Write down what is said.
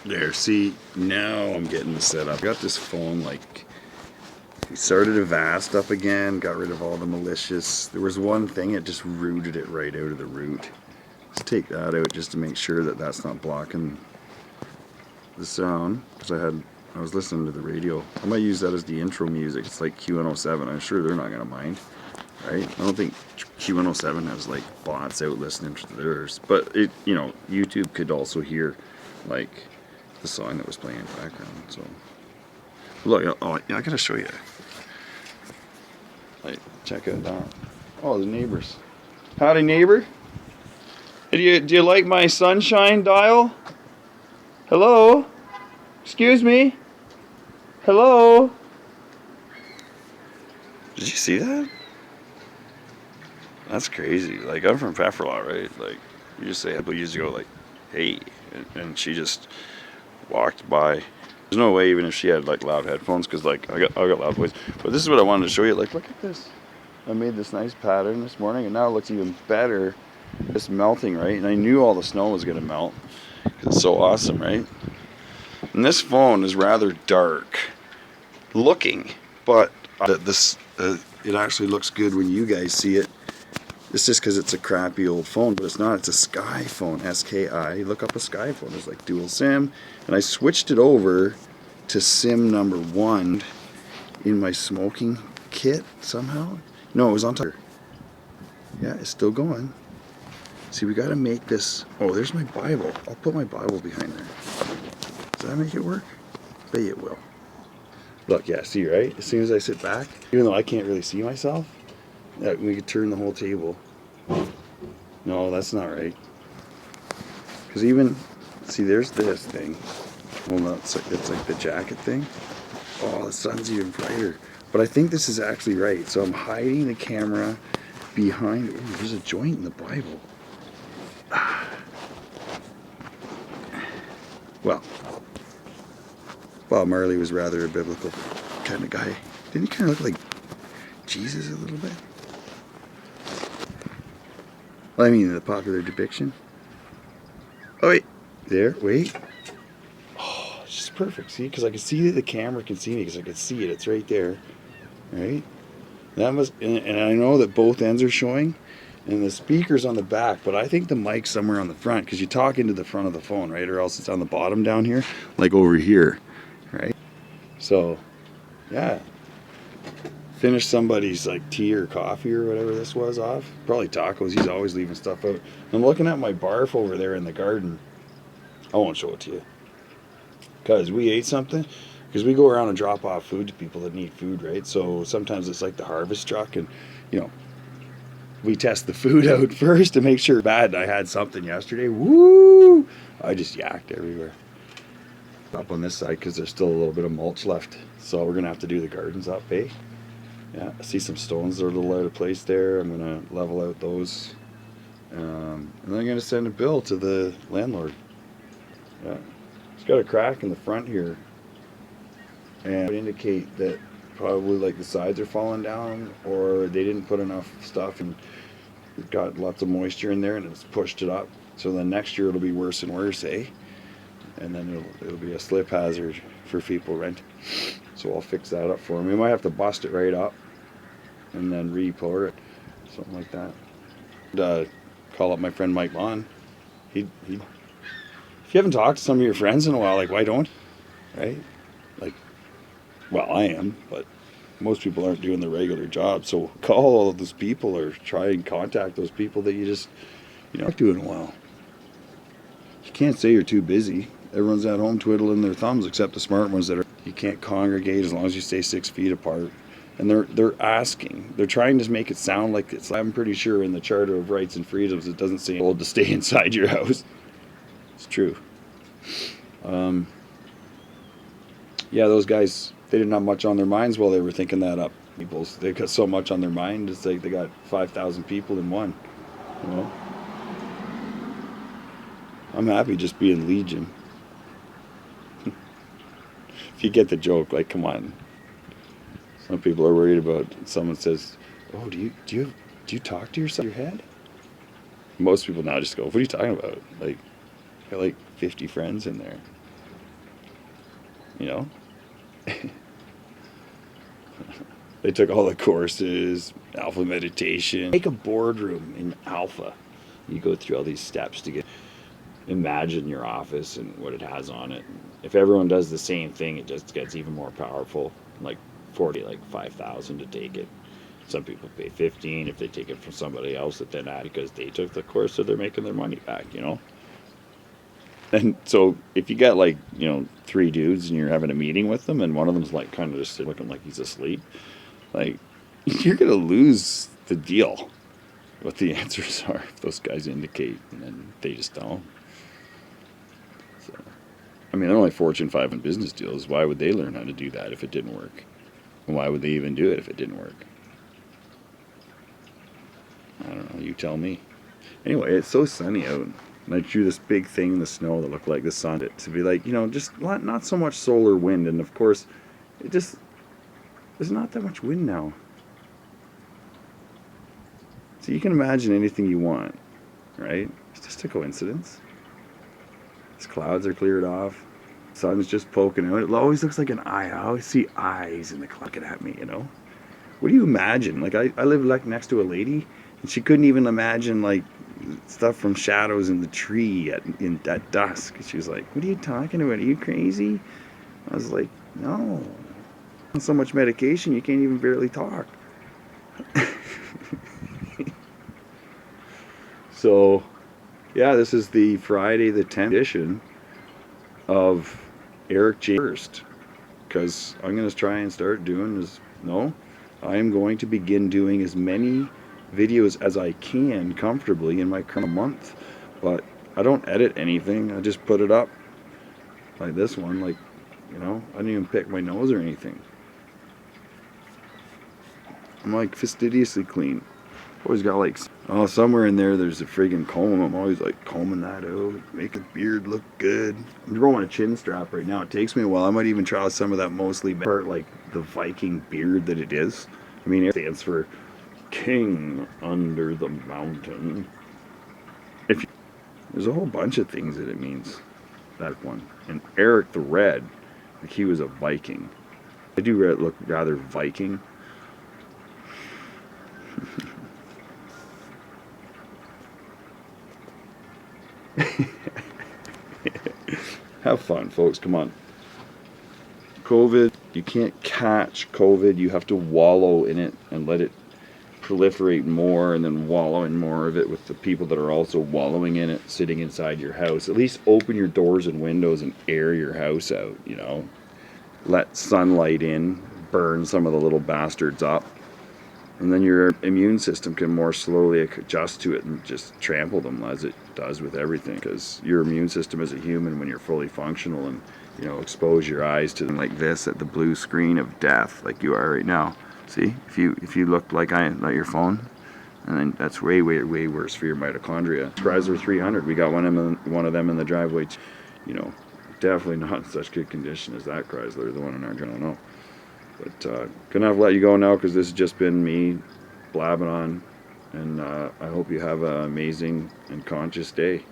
There, see, now I'm getting the setup. Got this phone, like, we started Avast up again, got rid of all the malicious. There was one thing, it just rooted it right out of the root. Let's take that out just to make sure that that's not blocking the sound, because I was listening to the radio. I might use that as the intro music. It's like Q107. I'm sure they're not gonna mind, right? I don't think Q107 has like bots out listening to theirs, but it, you know, YouTube could also hear like the song that was playing in the background. So look, oh yeah, I gotta show you. Like, check it out. Oh, the neighbors. Howdy, neighbor. Do you like my sunshine dial? Hello? Excuse me? Hello? Did you see that? That's crazy. Like, I'm from Pefferlaw, right? Like, you just say a couple years ago, like, hey, and she just walked by. There's no way, even if she had like loud headphones, because like I got loud voice. But this is what I wanted to show you. Like, look at this. I made this nice pattern this morning, and now it looks even better. It's melting, right? And I knew all the snow was gonna melt. It's so awesome, right? And this phone is rather dark looking, but it actually looks good when you guys see it. It's just because it's a crappy old phone, but it's not. It's a Sky phone, S-K-I. Look up a Sky phone. It's like dual SIM. And I switched it over to SIM number 1 in my smoking kit somehow. No, it was on top. Yeah, it's still going. See, we got to make this. Oh, there's my Bible. I'll put my Bible behind there. Does that make it work? I bet it will. Look, yeah, see, right? As soon as I sit back, even though I can't really see myself, we could turn the whole table. No, that's not right. Because even, see, there's this thing. Well, no, it's like the jacket thing. Oh, the sun's even brighter. But I think this is actually right. So I'm hiding the camera behind. Ooh, there's a joint in the Bible. Well, Bob Marley was rather a biblical kind of guy. Didn't he kind of look like Jesus a little bit? Well, I mean, the popular depiction. Oh, wait. There, wait. Oh, it's just perfect. See? Because I can see that the camera can see me because I can see it. It's right there. Right? That must, and I know that both ends are showing, and the speaker's on the back, but I think the mic's somewhere on the front because you talk into the front of the phone, right? Or else it's on the bottom down here, like over here, right? So, yeah. Finished somebody's like tea or coffee or whatever this was off. Probably tacos. He's always leaving stuff out. I'm looking at my barf over there in the garden. I won't show it to you because we ate something. Because we go around and drop off food to people that need food, right? So sometimes it's like the harvest truck, and you know, we test the food out first to make sure. Bad. I had something yesterday. Woo! I just yacked everywhere. Up on this side because there's still a little bit of mulch left, so we're gonna have to do the gardens up, eh? Yeah, I see some stones that are a little out of place there. I'm going to level out those. And then I'm going to send a bill to the landlord. Yeah, it's got a crack in the front here. And it would indicate that probably like the sides are falling down or they didn't put enough stuff and it got lots of moisture in there and it's pushed it up. So then next year it'll be worse and worse, eh? And then it'll be a slip hazard for people renting. So I'll fix that up for them. We might have to bust it right up and then re-pour it, something like that. And, call up my friend Mike Long. If you haven't talked to some of your friends in a while, like, why don't? Right? Like, well, I am, but most people aren't doing the regular job. So call all of those people or try and contact those people that you just, aren't doing well. You can't say you're too busy. Everyone's at home twiddling their thumbs except the smart ones that are, you can't congregate as long as you stay 6 feet apart. And they're asking. They're trying to make it sound like it's, I'm pretty sure in the Charter of Rights and Freedoms it doesn't say told to stay inside your house. It's true. Yeah, those guys, they didn't have much on their minds while they were thinking that up. They've got so much on their mind, it's like they got 5,000 people in one. I'm happy just being Legion. If you get the joke, like, come on. Some people are worried about, someone says, oh, do you talk to yourself in your head? Most people now just go, what are you talking about? Like, I got like 50 friends in there. you know. They took all the courses, alpha meditation. Make a boardroom in alpha. You go through all these steps to imagine your office and what it has on it. If everyone does the same thing, it just gets even more powerful. Like 5,000 to take it. Some people pay 15 if they take it from somebody else that then because they took the course, so they're making their money back, you know. And so if you got like, you know, 3 dudes and you're having a meeting with them and one of them's like kind of just looking like he's asleep, like you're gonna lose the deal. What the answers are if those guys indicate and then they just don't. So, I mean, they're only Fortune 500 business deals. Why would they learn how to do that if it didn't work? And why would they even do it if it didn't work? I don't know. You tell me. Anyway, it's so sunny out. And I drew this big thing in the snow that looked like the sun. To be like, you know, just not so much solar wind. And of course, there's not that much wind now. So you can imagine anything you want, right? It's just a coincidence. These clouds are cleared off. Sun's just poking out. It always looks like an eye. I always see eyes in the cloud looking at me, you know? What do you imagine? Like, I live like next to a lady, and she couldn't even imagine, like, stuff from shadows in the tree at dusk. She was like, what are you talking about? Are you crazy? I was like, no. So much medication, you can't even barely talk. So, yeah, this is the Friday the 10th edition of Eric J. First. Because I'm going to try and start doing I am going to begin doing as many videos as I can comfortably in my current month. But I don't edit anything. I just put it up. Like this one, like, you know, I didn't even pick my nose or anything. I'm like fastidiously clean. Always got like, oh, somewhere in there's a friggin' comb. I'm always like combing that out, making the beard look good. I'm growing a chin strap right now. It takes me a while. I might even try some of that mostly part, like the Viking beard that it is. I mean, it stands for King Under the Mountain. There's a whole bunch of things that it means. That one. And Eric the Red, like he was a Viking. I do look rather Viking. Have fun, folks. Come on. COVID, you can't catch COVID. You have to wallow in it and let it proliferate more and then wallow in more of it with the people that are also wallowing in it, sitting inside your house. At least open your doors and windows and air your house out, you know. Let sunlight in, burn some of the little bastards up. And then your immune system can more slowly adjust to it and just trample them as it does with everything. Because your immune system as a human, when you're fully functional and, you know, expose your eyes to them like this at the blue screen of death, like you are right now. See, if you look like your phone, and then that's way worse for your mitochondria. Chrysler 300, we got one of them in the driveway. You know, definitely not in such good condition as that Chrysler, the one in our journal. No. But gonna have to let you go now because this has just been me blabbing on, and I hope you have an amazing and conscious day.